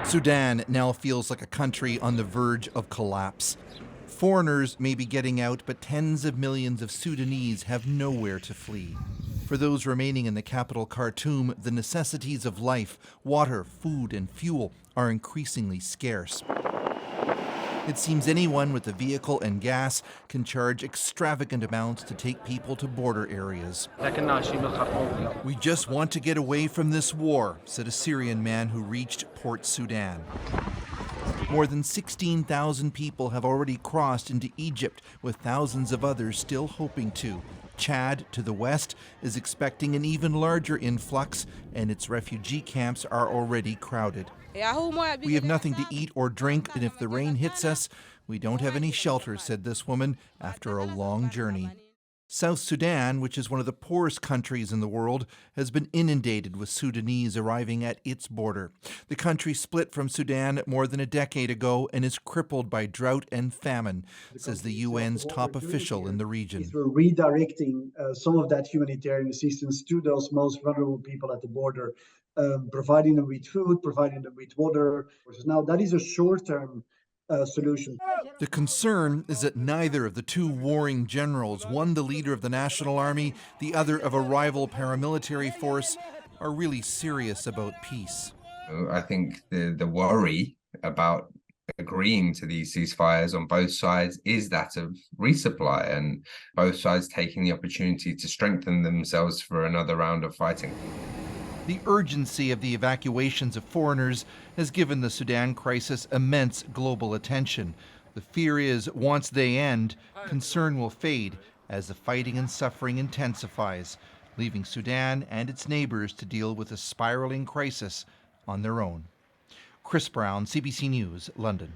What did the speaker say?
Sudan now feels like a country on the verge of collapse. Foreigners may be getting out, but tens of millions of Sudanese have nowhere to flee. For those remaining in the capital Khartoum, the necessities of life, water, food, and fuel, are increasingly scarce. It seems anyone with a vehicle and gas can charge extravagant amounts to take people to border areas. "We just want to get away from this war," said a Syrian man who reached Port Sudan. More than 16,000 people have already crossed into Egypt, with thousands of others still hoping to. Chad, to the west, is expecting an even larger influx, and its refugee camps are already crowded. "We have nothing to eat or drink, and if the rain hits us, we don't have any shelter," said this woman after a long journey. South Sudan, which is one of the poorest countries in the world, has been inundated with Sudanese arriving at its border. The country split from Sudan more than a decade ago and is crippled by drought and famine, says the UN's top official in the region. We're redirecting some of that humanitarian assistance to those most vulnerable people at the border, providing them with food, providing them with water. Now, that is a short-term solution. The concern is that neither of the two warring generals, one the leader of the National Army, the other of a rival paramilitary force, are really serious about peace. I think the worry about agreeing to these ceasefires on both sides is that of resupply, and both sides taking the opportunity to strengthen themselves for another round of fighting. The urgency of the evacuations of foreigners has given the Sudan crisis immense global attention. The fear is, once they end, concern will fade as the fighting and suffering intensifies, leaving Sudan and its neighbors to deal with a spiraling crisis on their own. Chris Brown, CBC News, London.